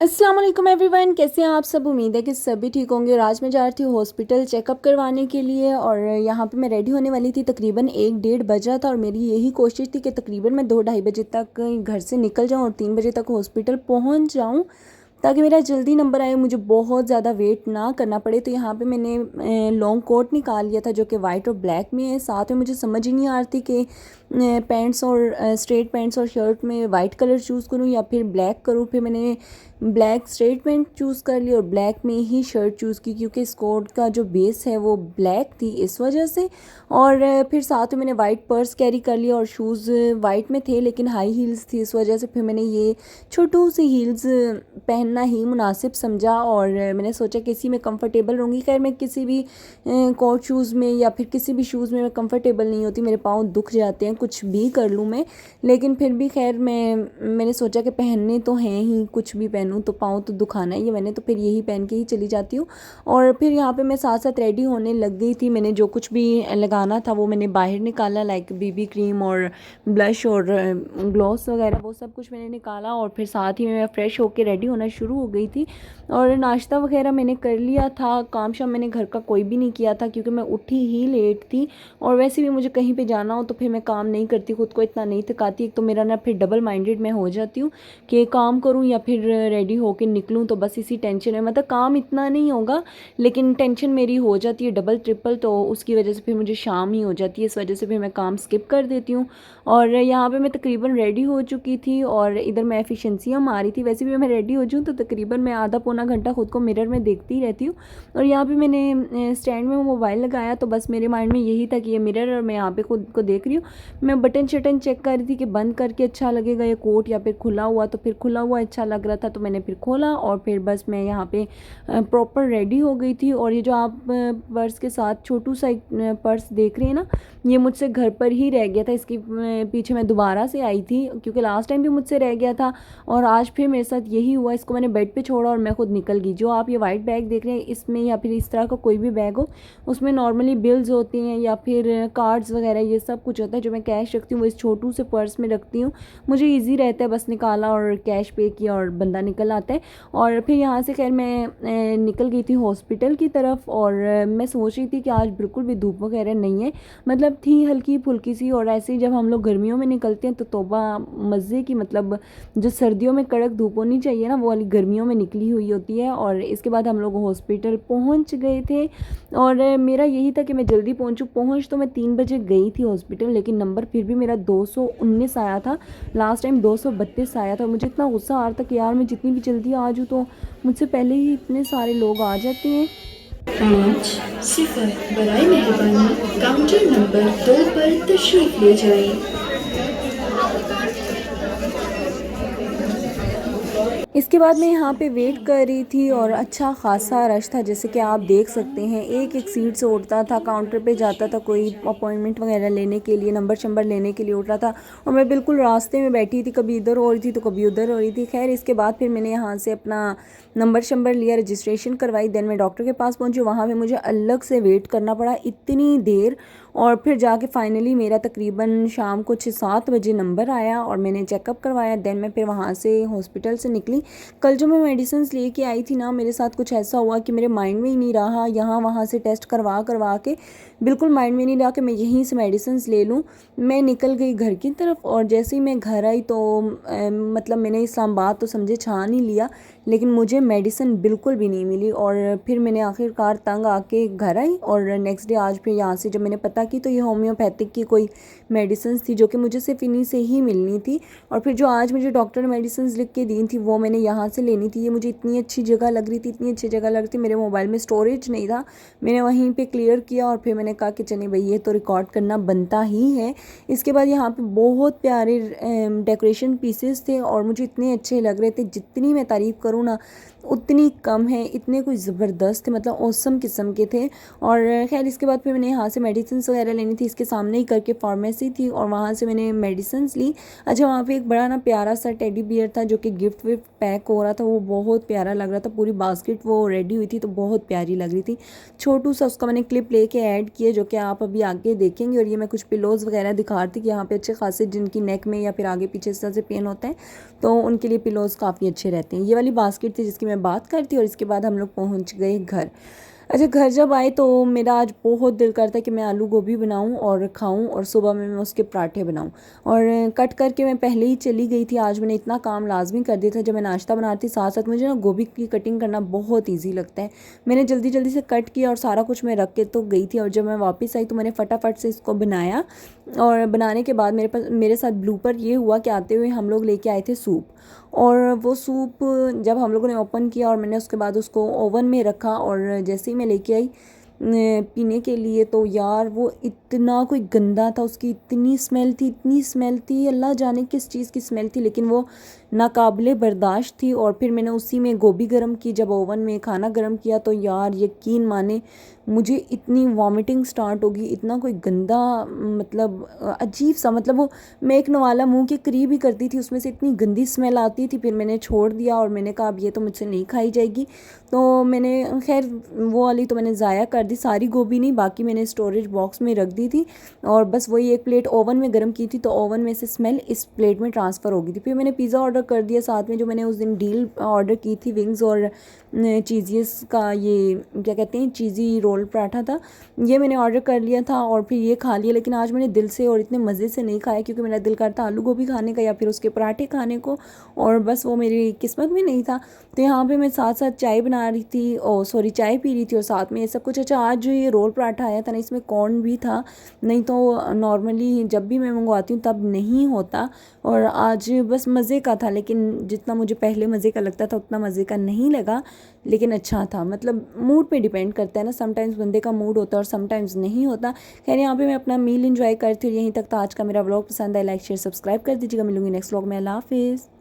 अस्सलाम वालेकुम एवरीवन, कैसे हैं आप सब। उम्मीद है कि सभी ठीक होंगे। और आज मैं जा रही थी हॉस्पिटल चेकअप करवाने के लिए और यहाँ पे मैं रेडी होने वाली थी। तकरीबन 1 डेढ़ बजा था और मेरी यही कोशिश थी कि तकरीबन मैं 2 ढाई बजे तक घर से निकल जाऊँ और 3 बजे तक हॉस्पिटल पहुँच जाऊँ, ताकि मेरा जल्दी नंबर आए, मुझे बहुत ज़्यादा वेट ना करना पड़े। तो यहाँ पे मैंने लॉन्ग कोट निकाल लिया था जो कि वाइट और ब्लैक में है। साथ में मुझे समझ ही नहीं आ रही थी कि पैंट्स और स्ट्रेट पैंट्स और शर्ट में वाइट कलर चूज़ करूँ या फिर ब्लैक करूँ। फिर मैंने ब्लैक स्ट्रेट पैंट चूज़ कर ली और ब्लैक में ही शर्ट चूज़ की, क्योंकि इस कोट का जो बेस है वो ब्लैक थी इस वजह से। और फिर साथ में मैंने वाइट पर्स कैरी कर लिया और शूज़ वाइट में थे लेकिन हाई हील्स थी, इस वजह से फिर मैंने ये छोटू सी हील्स पहनना ही मुनासिब समझा और मैंने सोचा कि इसी में कंफर्टेबल रहूँगी। खैर मैं किसी भी कोट शूज़ में या फिर किसी भी शूज़ में मैं कंफर्टेबल नहीं होती, मेरे पाँव दुख जाते हैं कुछ भी कर लूँ मैं। लेकिन फिर भी खैर मैंने सोचा कि पहनने तो हैं ही, कुछ भी पहनूँ तो पाँव तो दुखाना ही है मैंने, तो फिर यही पहन के ही चली जाती हूँ। और फिर यहाँ पे मैं साथ साथ रेडी होने लग गई थी। मैंने जो कुछ भी लगाना था वो मैंने बाहर निकाला, लाइक बीबी क्रीम और ब्लश और ग्लॉस वगैरह वो सब कुछ मैंने निकाला। और फिर साथ ही में मैं फ़्रेश होकर रेडी होना शुरू हो गई थी और नाश्ता वगैरह मैंने कर लिया था। काम शाम मैंने घर का कोई भी नहीं किया था क्योंकि मैं उठी ही लेट थी और वैसे भी मुझे कहीं पे जाना हो तो फिर मैं काम नहीं करती, खुद को इतना नहीं थकाती। एक तो मेरा ना फिर डबल माइंडेड मैं हो जाती हूँ कि काम करूँ या फिर रेडी होकर निकलूँ, तो बस इसी टेंशन में, मतलब काम इतना नहीं होगा लेकिन टेंशन मेरी हो जाती है डबल ट्रिपल, तो उसकी वजह से फिर मुझे शाम ही हो जाती है। इस वजह से फिर मैं काम स्किप कर देती हूँ। और यहाँ पे मैं तकरीबन रेडी हो चुकी थी और इधर मैं एफिशिएंसियाँ मारी थी। वैसे भी मैं रेडी हो जाऊँ तो तकरीबन मैं आधा पौना घंटा खुद को मिरर में देखती ही रहती हूँ। और यहाँ पे मैंने स्टैंड में मोबाइल लगाया तो बस मेरे माइंड में यही था कि ये मिरर और मैं यहाँ पे खुद को देख रही हूँ। मैं बटन शटन चेक कर रही थी कि बंद करके अच्छा लगेगा ये कोट या फिर खुला हुआ, तो फिर खुला हुआ अच्छा लग रहा था तो मैंने फिर खोला और फिर बस मैं यहाँ पे प्रॉपर रेडी हो गई थी। और ये जो आप पर्स के साथ छोटू सा एक पर्स देख रहे हैं ना, ये मुझसे घर पर ही रह गया था। इसके पीछे मैं दोबारा से आई थी क्योंकि लास्ट टाइम भी मुझसे रह गया था और आज फिर मेरे साथ यही हुआ। इसको मैंने बेड पे छोड़ा और मैं खुद निकल गई। जो आप ये वाइट बैग देख रहे हैं इसमें या फिर इस तरह का कोई भी बैग हो उसमें नॉर्मली बिल्स होती हैं या फिर कार्ड्स वगैरह ये सब कुछ होता है। जो मैं कैश रखती हूँ वो इस छोटू से पर्स में रखती हूँ, मुझे ईजी रहता है, बस निकाला और कैश पे किया और बंदा निकल आता है। और फिर यहाँ से खैर मैं निकल गई थी हॉस्पिटल की तरफ और मैं सोच रही थी कि आज बिल्कुल भी धूप वगैरह नहीं है, मतलब थी हल्की फुल्की सी। और ऐसे ही जब हम लोग गर्मियों में निकलते हैं तो तौबा मज़े की, मतलब जो सर्दियों में कड़क धूप होनी चाहिए ना वो वाली गर्मियों में निकली हुई होती है। और इसके बाद हम लोग हॉस्पिटल पहुंच गए थे और मेरा यही था कि मैं जल्दी पहुंचूं। पहुंच तो मैं 3 बजे गई थी हॉस्पिटल लेकिन नंबर फिर भी मेरा 219 आया था, लास्ट टाइम 232 आया था। मुझे इतना गुस्सा आ रहा था कि यार मैं जितनी भी जल्दी आ जाऊँ तो मुझसे पहले ही इतने सारे लोग आ जाते हैं। 5 0 बराए मेहरबानी काउंटर नंबर 2 पर तशरीफ ले जाएं। इसके बाद मैं यहाँ पे वेट कर रही थी और अच्छा खासा रश था, जैसे कि आप देख सकते हैं। एक एक सीट से उठता था, काउंटर पे जाता था, कोई अपॉइंटमेंट वगैरह लेने के लिए, नंबर शंबर लेने के लिए उठ रहा था। और मैं बिल्कुल रास्ते में बैठी थी, कभी इधर हो रही थी तो कभी उधर हो रही थी। खैर इसके बाद फिर मैंने यहाँ से अपना नंबर शंबर लिया, रजिस्ट्रेशन करवाई, देन मैं डॉक्टर के पास पहुँची। वहाँ पर मुझे अलग से वेट करना पड़ा इतनी देर और फिर जाके फाइनली मेरा तकरीबन शाम को 6-7 बजे नंबर आया और मैंने चेकअप करवाया। देन मैं फिर वहाँ से हॉस्पिटल से निकली। कल जो मैं मेडिसिन लेके आई थी ना, मेरे साथ कुछ ऐसा हुआ कि मेरे माइंड में ही नहीं रहा, यहाँ वहाँ से टेस्ट करवा करवा के बिल्कुल माइंड में नहीं रहा कि मैं यहीं से मेडिसिन ले लूँ। मैं निकल गई घर की तरफ और जैसे ही मैं घर आई तो मतलब मैंने इस्लामाबाद तो समझे छान ही लिया लेकिन मुझे मेडिसिन बिल्कुल भी नहीं मिली। और फिर मैंने आखिरकार तंग आके घर आई और नेक्स्ट डे आज फिर यहाँ से जब मैंने पता की तो ये होम्योपैथिक की कोई मेडिसिन थी जो कि मुझे सिर्फ इन्हीं से ही मिलनी थी। और फिर जो आज मुझे डॉक्टर ने मेडिसिन लिख के दी थी वो मैंने यहाँ से लेनी थी। ये मुझे इतनी अच्छी जगह लग रही थी, इतनी अच्छी जगह लग रही थी, मेरे मोबाइल में स्टोरेज नहीं था, मैंने वहीं पे क्लियर किया और फिर मैंने कहा कि चलिए भाई ये तो रिकॉर्ड करना बनता ही है। इसके बाद यहाँ पे बहुत प्यारे डेकोरेशन पीसेस थे और मुझे इतने अच्छे लग रहे थे, जितनी मैं तारीफ़ करूँ ना उतनी कम है, इतने कोई ज़बरदस्त थे, मतलब औसम किस्म के थे। और खैर इसके बाद फिर मैंने यहाँ से मेडिसिन वगैरह लेनी थी, इसके सामने ही करके फार्मेसी थी और वहाँ से मैंने मेडिसिन ली। अच्छा वहाँ पे एक बड़ा ना प्यारा सा टेडी बियर था जो कि गिफ्ट विफ्ट पैक हो रहा था वो बहुत प्यारा लग रहा था, पूरी बास्केट वो रेडी हुई थी तो बहुत प्यारी लग रही थी। छोटू सा उसका मैंने क्लिप लेके ऐड किया जो कि आप अभी आगे देखेंगे। और ये मैं कुछ पिलोज़ वगैरह दिखा रही थी कि यहाँ पे अच्छे खासे जिनकी नेक में या फिर आगे पीछे इस तरह से पेन होता है तो उनके लिए पिलोज़ काफ़ी अच्छे रहते हैं। ये वाली बास्केट थी जिसकी मैं बात करती और इसके बाद हम लोग पहुँच गए घर। अच्छा, घर जब आए तो मेरा आज बहुत दिल करता है कि मैं आलू गोभी बनाऊं और खाऊं और सुबह में मैं उसके पराठे बनाऊं। और कट करके मैं पहले ही चली गई थी, आज मैंने इतना काम लाजमी कर दिया था। जब मैं नाश्ता बनाती साथ साथ मुझे ना गोभी की कटिंग करना बहुत ईजी लगता है। मैंने जल्दी जल्दी से कट किया और सारा कुछ मैं रख के तो गई थी। और जब मैं वापस आई तो मैंने फटाफट से इसको बनाया। और बनाने के बाद मेरे साथ ब्लूपर ये हुआ कि आते हुए हम लोग लेके आए थे सूप। और वो सूप जब हम लोगों ने ओपन किया और मैंने उसके बाद उसको ओवन में रखा और जैसे ही मैं लेके आई पीने के लिए तो यार वो इतना कोई गंदा था, उसकी इतनी स्मेल थी, अल्लाह जाने किस चीज़ की स्मेल थी, लेकिन वो नाकाबिले बर्दाश्त थी। और फिर मैंने उसी में गोभी गर्म की, जब ओवन में खाना गर्म किया तो यार यकीन माने मुझे इतनी वॉमिटिंग स्टार्ट होगी, इतना कोई गंदा मतलब अजीब सा, मतलब वो मैं एक नवाला मुंह के करीब ही करती थी, उसमें से इतनी गंदी स्मेल आती थी। फिर मैंने छोड़ दिया और मैंने कहा अब ये तो मुझसे नहीं खाई जाएगी। तो मैंने खैर वो वाली तो मैंने ज़ाया कर दी, सारी गोभी नहीं, बाकी मैंने स्टोरेज बॉक्स में रख दी थी। और बस वही एक प्लेट ओवन में गर्म की थी तो ओवन में से स्मेल इस प्लेट में ट्रांसफ़र हो गई थी। फिर मैंने पिज़्ज़ा ऑर्डर कर दिया साथ में, जो मैंने उस दिन डील ऑर्डर की थी विंग्स और चीज़ीज़ का, ये क्या कहते हैं, चीज़ी रोल पराठा था, ये मैंने ऑर्डर कर लिया था और फिर ये खा लिया। लेकिन आज मैंने दिल से और इतने मज़े से नहीं खाया क्योंकि मेरा दिल करता आलू गोभी खाने का या फिर उसके पराठे खाने को, और बस वो मेरी किस्मत में नहीं था। तो यहाँ पे मैं साथ साथ चाय बना रही थी, ओ सॉरी चाय पी रही थी और साथ में ये सब कुछ। अच्छा, आज जो ये रोल पराठा आया था ना, इसमें कॉर्न भी था, नहीं तो नॉर्मली जब भी मैं मंगवाती हूँ तब नहीं होता। और आज बस मज़े का था, लेकिन जितना मुझे पहले मज़े का लगता था उतना मज़े का नहीं लगा, लेकिन अच्छा था। मतलब मूड पे डिपेंड करता है ना, समटाइम्स बंदे का मूड होता है और समटाइम्स नहीं होता। खैर यहाँ पे मैं अपना मील एंजॉय करती हूँ। यहीं तक था आज का मेरा व्लॉग। पसंद आए लाइक शेयर सब्सक्राइब कर दीजिएगा। मिलूंगी नेक्स्ट व्लॉग में। अल्लाह हाफिज़।